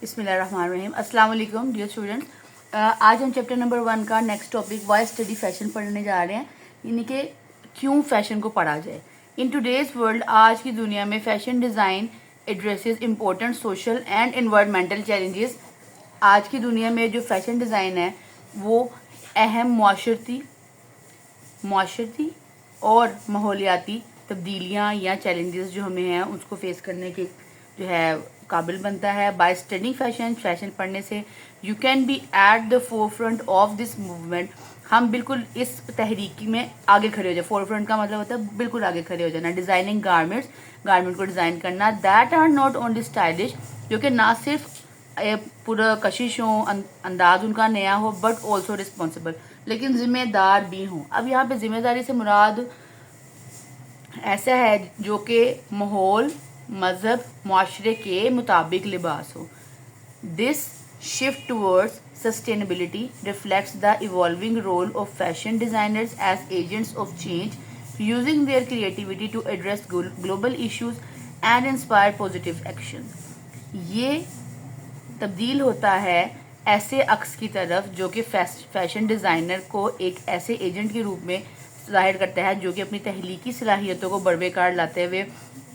बिस्मिल्लाहिर्रहमानिर्रहीम। अस्सलाम वालेकुम डियर स्टूडेंट्स। आज हम चैप्टर नंबर 1 का next topic why study fashion पढ़ने जा रहे हैं, यानी कि क्यों फैशन को पढ़ा जाए। इन टुडेज़ वर्ल्ड, आज की दुनिया में fashion design addresses important social and environmental challenges. आज की दुनिया में जो फैशन डिज़ाइन है वो अहम माशरती और माहौलियाती तब्दीलियाँ या चैलेंजेस जो हमें हैं उसको फेस करने के जो है काबिल बनता है। बाय स्टडिंग फैशन पढ़ने से you can be at the four front of this movement. हम बिल्कुल इस तहरीकी में आगे खड़े हो जाए। फोर फ्रंट का मतलब होता है बिल्कुल आगे खड़े हो जाना। डिज़ाइनिंग गारमेंट को डिज़ाइन करना that are not only stylish, जो कि ना सिर्फ पूरा कशिश हो, अंदाज उनका नया हो, बट ऑल्सो रिस्पॉन्सिबल, लेकिन जिम्मेदार भी हों। अब यहाँ पे जिम्मेदारी से मुराद ऐसा है जो कि माहौल, मज़हब, माशरे के मुताबिक लिबास हो। This shift towards sustainability reflects the evolving role of fashion designers as agents of change, using their creativity to address global issues and inspire positive action. ये तब्दील होता है ऐसे अक्स की तरफ जो कि फैशन डिज़ाइनर को एक ऐसे एजेंट के रूप में ज़ाहिर करता है जो कि अपनी तहलीकी सलाहियतों को बरवेकार लाते हुए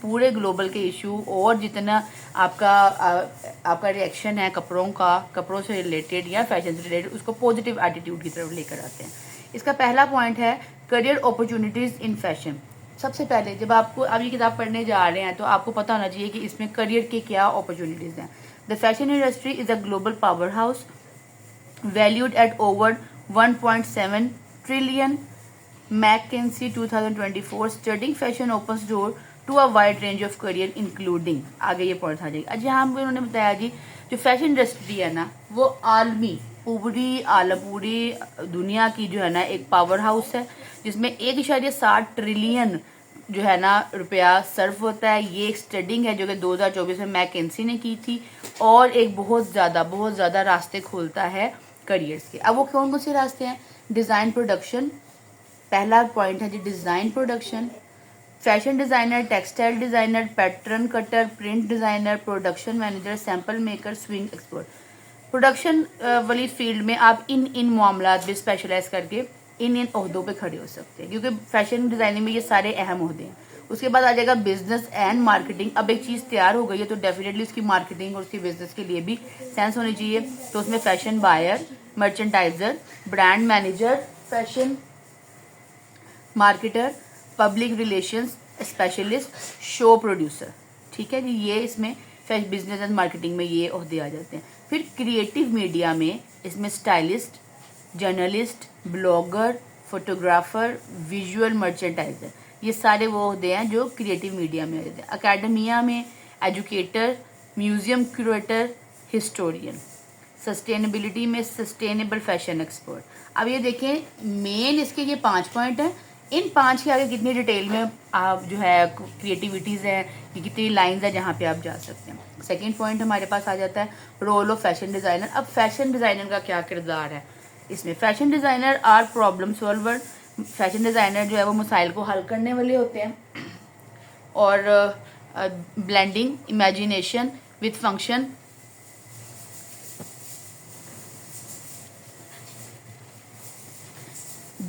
पूरे ग्लोबल के इशू और जितना आपका रिएक्शन है कपड़ों से रिलेटेड या फैशन से रिलेटेड, उसको पॉजिटिव एटीट्यूड की तरफ लेकर आते हैं। इसका पहला पॉइंट है करियर अपॉर्चुनिटीज़ इन फैशन। सबसे पहले जब आप ये किताब पढ़ने जा रहे हैं तो आपको पता होना चाहिए कि इसमें करियर के क्या अपॉर्चुनिटीज़ हैं। The fashion industry is a global power house valued at over 1.7 trillion. McKinsey 2024 studying fashion opens door to a wide range of career including, आगे ये पॉइंट आ जाएगी। आज यहाँ पे उन्होंने बताया जी जो फैशन इंडस्ट्री है ना वो आलमी पूरी दुनिया की जो है ना एक पावर हाउस है जिसमें 1.7 ट्रिलियन जो है ना रुपया सर्व होता है। ये एक स्टडिंग है जो कि 2024 में मैकेंसी ने की थी और एक बहुत ज़्यादा रास्ते खोलता है करियर्स के। अब वो कौन कौन से रास्ते हैं? डिज़ाइन प्रोडक्शन, पहला पॉइंट है जी design production. Fashion designer, textile designer, pattern cutter, print designer, production manager, sample maker, sewing expert. Production वाली फील्ड में आप इन मामलात में स्पेशलाइज करके इन ओहदों पे खड़े हो सकते हैं क्योंकि फैशन डिज़ाइनिंग में ये सारे अहम ओहदे हैं। उसके बाद आ जाएगा बिजनेस एंड मार्केटिंग। अब एक चीज़ तैयार हो गई है तो डेफिनेटली उसकी मार्केटिंग और उसकी बिजनेस के लिए भी सेंस होनी चाहिए। तो उसमें fashion buyer, merchandiser, brand manager, fashion marketer, public relations specialist, show producer. ठीक है जी, ये इसमें बिजनेस एंड मार्केटिंग में ये ओहदे आ जाते हैं। फिर क्रिएटिव मीडिया में इसमें stylist, journalist, blogger, photographer, visual merchandiser, ये सारे वो ओहदे हैं जो क्रिएटिव मीडिया में आ जाते हैं। अकेडमिया में educator, museum curator, historian. Sustainability में सस्टेनेबल फैशन एक्सपर्ट। अब ये देखें मेन इसके ये 5 पॉइंट हैं। इन 5 के आगे कितनी डिटेल में आप जो है क्रिएटिविटीज़ हैं, ये कितनी लाइंस हैं जहाँ पे आप जा सकते हैं। सेकंड पॉइंट हमारे पास आ जाता है रोल ऑफ फैशन डिज़ाइनर। अब फैशन डिज़ाइनर का क्या किरदार है इसमें? Fashion designer are problem solver. Fashion designer जो है वो मसाइल को हल करने वाले होते हैं और blending imagination with function.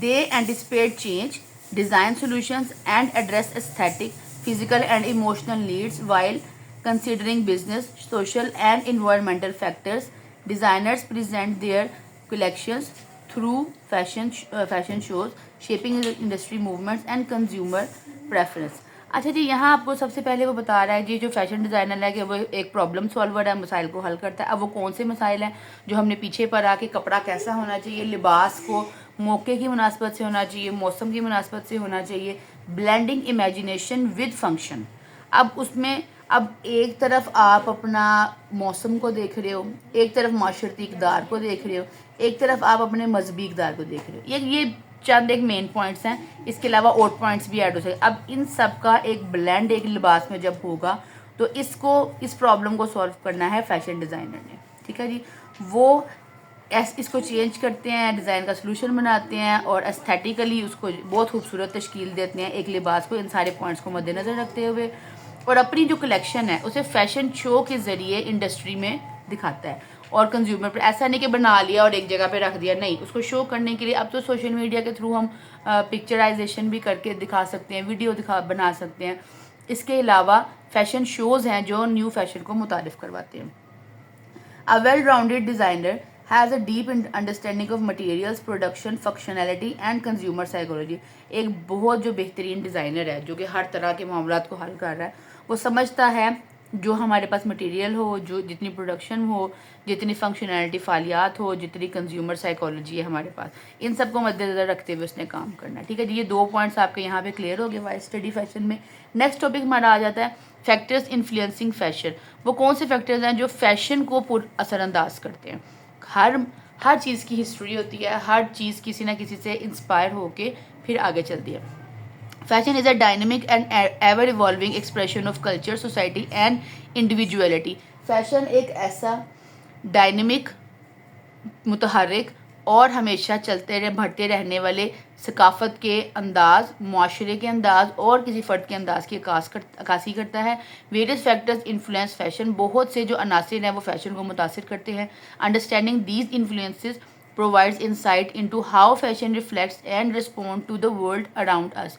They anticipate change, design solutions, and address aesthetic, physical, and emotional needs while considering business, social, and environmental factors. Designers present their collections through fashion shows, shaping industry movements and consumer preference. अच्छा जी, यहाँ आपको सबसे पहले वो बता रहा है जी जो फैशन डिज़ाइनर है कि वो एक प्रॉब्लम सॉल्वर है, मसाइल को हल करता है। अब वो कौन से मसाइल हैं जो हमने पीछे पढ़ा कि कपड़ा कैसा होना चाहिए, लिबास को मौके की मुनासबत से होना चाहिए, मौसम की मुनासबत से होना चाहिए, ब्लेंडिंग इमेजिनेशन विद फंक्शन। अब उसमें अब एक तरफ आप अपना मौसम को देख रहे हो, एक तरफ माशरती इक़दार को देख रहे हो, एक तरफ आप अपने मजहबी इक़दार को देख रहे हो। ये चंद एक मेन पॉइंट्स हैं, इसके अलावा और पॉइंट्स भी ऐड हो सकते। अब इन सब का एक ब्लेंड एक लिबास में जब होगा तो इस प्रॉब्लम को सॉल्व करना है फैशन डिज़ाइनर ने। ठीक है जी, वो इसको चेंज करते हैं, डिज़ाइन का सलूशन बनाते हैं और एस्थेटिकली उसको बहुत खूबसूरत तश्कील देते हैं एक लिबास को, इन सारे पॉइंट्स को मद्देनज़र रखते हुए। और अपनी जो कलेक्शन है उसे फैशन शो के ज़रिए इंडस्ट्री में दिखाता है। और कंज्यूमर पर ऐसा नहीं कि बना लिया और एक जगह पे रख दिया, नहीं, उसको शो करने के लिए अब तो सोशल मीडिया के थ्रू हम पिक्चराइजेशन भी करके दिखा सकते हैं, वीडियो बना सकते हैं। इसके अलावा फैशन शोज़ हैं जो न्यू फैशन को मुतारिफ करवाते हैं। A well-rounded designer has a deep understanding of materials, production, functionality and consumer psychology. एक बहुत जो बेहतरीन डिज़ाइनर है जो कि हर तरह के मामलात को हल कर रहा है, वो समझता है जो हमारे पास मटेरियल हो, जो जितनी प्रोडक्शन हो, जितनी फंक्शनैलिटी फालियात हो, जितनी कंज्यूमर साइकोलॉजी है हमारे पास, इन सबको मद्देनजर रखते हुए उसने काम करना है। ठीक है जी, ये 2 पॉइंट्स आपके यहाँ पे क्लियर हो गए वाइज स्टडी फैशन में। नेक्स्ट टॉपिक हमारा आ जाता है फैक्टर्स इन्फ्लुएंसिंग फैशन। वो कौन से फैक्टर्स हैं जो फैशन को असरअंदाज करते हैं। हर चीज़ की हिस्ट्री होती है, हर चीज़ किसी ना किसी से इंस्पायर होके फिर आगे चलती है। Fashion is a dynamic and ever evolving expression of culture, society and individuality. Fashion एक ऐसा डायनेमिक, मुतहर्रिक और हमेशा बढ़ते रहने वाले सकाफ़त के अंदाज, माशरे के अंदाज और किसी फ़र्द के अंदाज की अक्कासी करता है। Various factors influence fashion. बहुत से जो अनासिर हैं वो फैशन को मुतासिर करते हैं। Understanding these influences provides insight into how fashion reflects and respond to the world around us.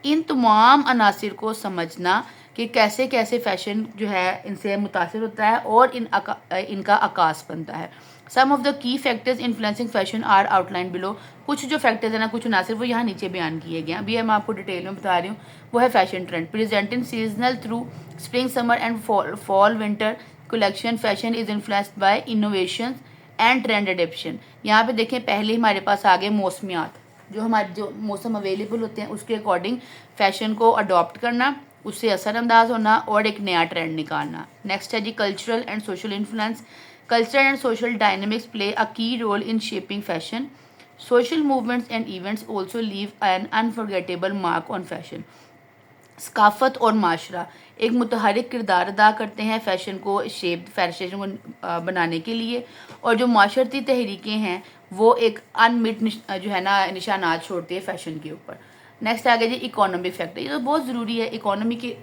इन तमाम अनासिर को समझना कि कैसे कैसे फ़ैशन जो है इनसे मुतासिर होता है और इनका आकाश बनता है। Some of the key factors influencing fashion are outline below. कुछ जो फैक्टर्स हैं ना, कुछ अनासिर, वो यहाँ नीचे बयान किए गए हैं। अभी मैं आपको डिटेल में बता रही हूँ। वो है fashion trend presenting seasonal through spring, summer and fall winter collection. Fashion is influenced by innovation and trend adaptation. यहाँ पे देखें, पहले हमारे पास आ गए मौसमियात, जो मौसम अवेलेबल होते हैं उसके अकॉर्डिंग फ़ैशन को अडॉप्ट करना, उससे असरअंदाज होना और एक नया ट्रेंड निकालना। नेक्स्ट है जी cultural and social influence. Cultural and social dynamics play a key role in shaping fashion. Social movements and events also leave an unforgettable mark on fashion. सकाफ़त और माशरा एक मुतहरिक किरदार अदा करते हैं फैशन को फैशन को बनाने के लिए, और जो माशरती तहरीकें हैं वो एक अनमिट जो है ना निशानात छोड़ती है फैशन के ऊपर। नेक्स्ट आ गया जी इकोनॉमिक फैक्टर। ये तो बहुत ज़रूरी है,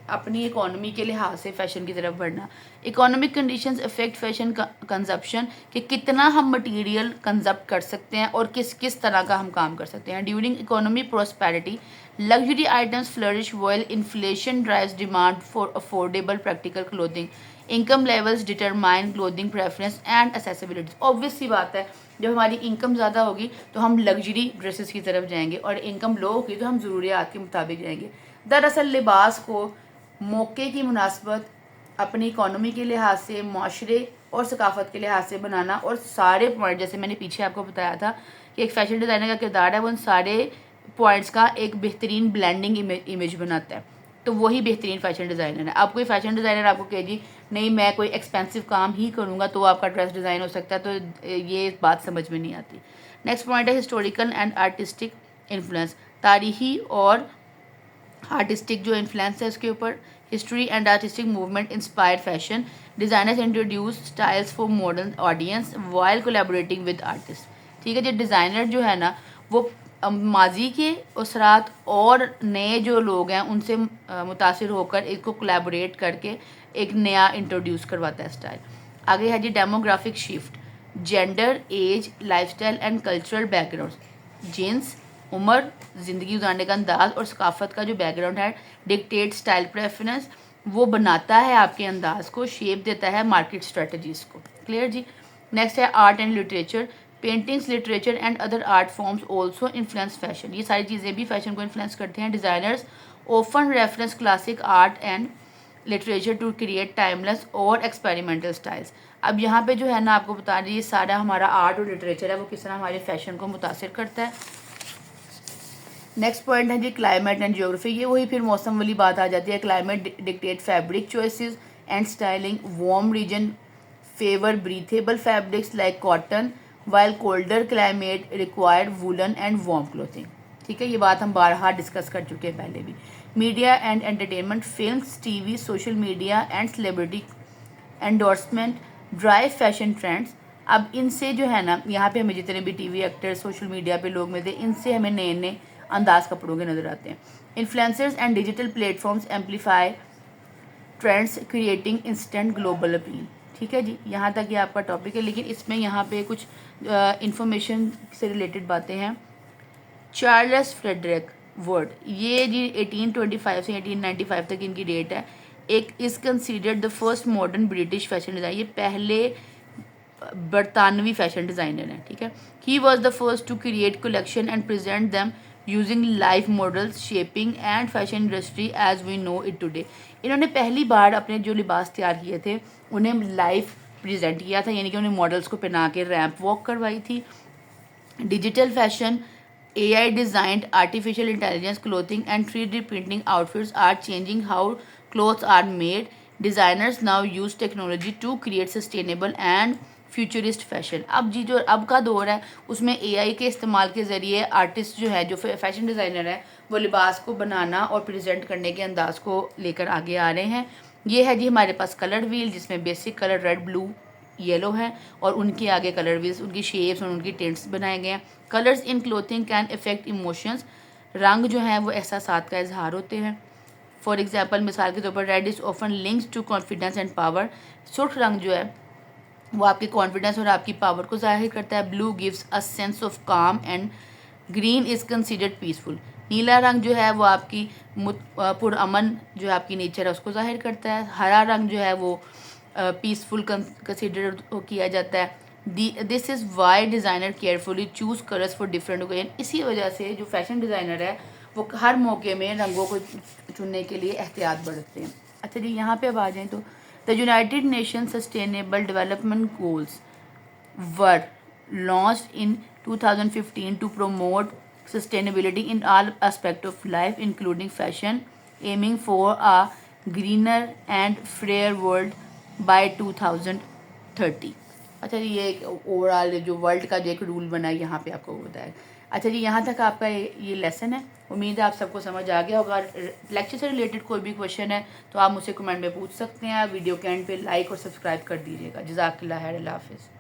अपनी इकोनॉमी के लिहाज से फ़ैशन की तरफ बढ़ना। Economic conditions affect fashion consumption, कि कितना हम मटेरियल कंजप्ट कर सकते हैं और किस किस तरह का हम काम कर सकते हैं। During economy prosperity luxury items flourish while inflation drives demand for affordable practical clothing. Income levels determine clothing preference and accessibility. Obvious सी बात है, जब हमारी इनकम ज़्यादा होगी तो हम लग्जरी ड्रेसेस की तरफ जाएंगे और इनकम लो होगी तो हम ज़रूरियात के मुताबिक जाएंगे। दरअसल लिबास को मौके की मुनासबत, अपनी इकोनॉमी के लिहाज से, माशरे और सकाफ़त के लिहाज से बनाना, और सारे पॉइंट जैसे मैंने पीछे आपको बताया था कि एक फ़ैशन डिज़ाइनर का किरदार है वो उन सारे पॉइंट्स का एक बेहतरीन ब्लेंडिंग इमेज बनाता है, तो वही बेहतरीन फ़ैशन डिज़ाइनर है। आप कोई फ़ैशन डिज़ाइनर आपको कहे जी नहीं मैं कोई एक्सपेंसिव काम ही करूँगा तो आपका ड्रेस डिज़ाइन हो सकता है, तो ये बात समझ में नहीं आती। नेक्स्ट पॉइंट है हिस्टोरिकल एंड आर्टिस्टिक इन्फ्लुएंस। तारीखी और आर्टिस्टिक जो इन्फ्लुएंस है उसके ऊपर। History and artistic movement inspired fashion. Designers introduce styles for modern audience while collaborating with artist. ठीक है जी, डिज़ाइनर जो है ना वो माजी के असरात और नए जो लोग हैं उनसे मुतासिर होकर इसको कोलैबोरेट करके एक नया इंट्रोड्यूस करवाता है स्टाइल। आगे है जी demographic shift. Gender, age, lifestyle and cultural background. जीन्स, उम्र, ज़िंदगी गुजारने का अंदाज और सकाफ़त का जो बैकग्राउंड है डिक्टेट स्टाइल प्रेफरेंस। वो बनाता है आपके अंदाज को, शेप देता है मार्केट स्ट्रेटजीज़ को। क्लियर जी। नेक्स्ट है art and literature. Paintings, literature and other art forms also influence fashion. ये सारी चीज़ें भी फैशन को इन्फ्लुएंस करते हैं। Designers often reference classic art and literature to create timeless और एक्सपेरिमेंटल स्टाइल्स। अब यहाँ पे जो है ना आपको बता रही है सारा हमारा आर्ट और लिटरेचर है वो किस तरह हमारे फैशन को मुतासिर करता है। नेक्स्ट पॉइंट है जी क्लाइमेट एंड जियोग्राफी। ये वही फिर मौसम वाली बात आ जाती है। Climate dictate fabric choices and styling. Warm region favour breathable fabrics like cotton while colder climate required woolen and warm clothing। ठीक है, ये बात हम बारहा डिस्कस कर चुके हैं पहले भी। Media and entertainment, films, TV, social media and celebrity endorsement drive fashion trends. अब इनसे जो है ना यहाँ पे हमें जितने भी टीवी एक्टर, सोशल मीडिया पे लोग मिलते हैं, इनसे हमें नए नए अंदाज कपड़ों के नज़र आते हैं। Influencers and digital platforms amplify trends creating instant global appeal. ठीक है जी, यहाँ तक ये आपका टॉपिक है, लेकिन इसमें यहाँ पे कुछ इंफॉर्मेशन से रिलेटेड बातें हैं। चार्ल्स फ्रेडरिक वर्ड, ये जी 1825 से 1895 तक इनकी डेट है। एक is considered the first modern British fashion design, ये पहले बरतानवी फैशन डिज़ाइनर हैं, ठीक है। He was the first to create collection and present them using life models shaping and fashion industry as we know it today. इन्होंने पहली बार अपने जो लिबास तैयार किए थे उन्हें लाइव प्रेजेंट किया था, यानी कि उन्हें मॉडल्स को पहना के रैंप वॉक करवाई थी। Digital fashion, AI designed artificial intelligence clothing and 3D printing outfits are changing how clothes are made. Designers now use technology to create sustainable and futurist fashion. अब जी जो अब का दौर है उसमें AI के इस्तेमाल के ज़रिए आर्टिस्ट जो है, जो फैशन डिज़ाइनर है, वो लिबास को बनाना और प्रेजेंट करने के अंदाज को लेकर आगे आ रहे हैं। ये है जी हमारे पास कलर व्हील, जिसमें basic colour red, blue, yellow है और उनके आगे कलर व्हील्स, उनकी शेप्स और उनकी टिंट्स बनाए गए हैं। Colours in clothing can effect emotions, रंग जो है वो एहसासात का इजहार होते हैं। फॉर एग्जांपल, मिसाल के तौर पर red is often links to confidence and power, सुर्ख रंग जो है वो आपके कॉन्फिडेंस और आपकी पावर को जाहिर करता है। Blue gives a sense of calm and green is considered peaceful, नीला रंग जो है वो आपकी पुरअमन जो है आपकी नेचर है उसको जाहिर करता है। हरा रंग जो है वो पीसफुल कंसिडर किया जाता है। This is why designer carefully choose colours for different occasion, इसी वजह से जो फैशन डिज़ाइनर है वो हर मौके में रंगों को चुनने के लिए एहतियात बरतते हैं। अच्छा जी, यहाँ पे अब आ जाएँ तो the United nation sustainable development goals were launched in 2015 to promote sustainability in all aspects of life, including fashion, aiming for a greener and fairer world by 2030। अच्छा जी, ये ओवरऑल जो वर्ल्ड का जो एक रूल बना है यहाँ पे आपको बताया। अच्छा जी, यहाँ तक आपका ये लेसन है। उम्मीद है आप सबको समझ आ गया होगा। लेक्चर से रिलेटेड कोई भी क्वेश्चन है तो आप मुझसे कमेंट में पूछ सकते हैं। वीडियो के एंड पे लाइक और सब्सक्राइब कर दीजिएगा। जज़ाकल्लाह खैर, अल्लाह हाफ़िज़।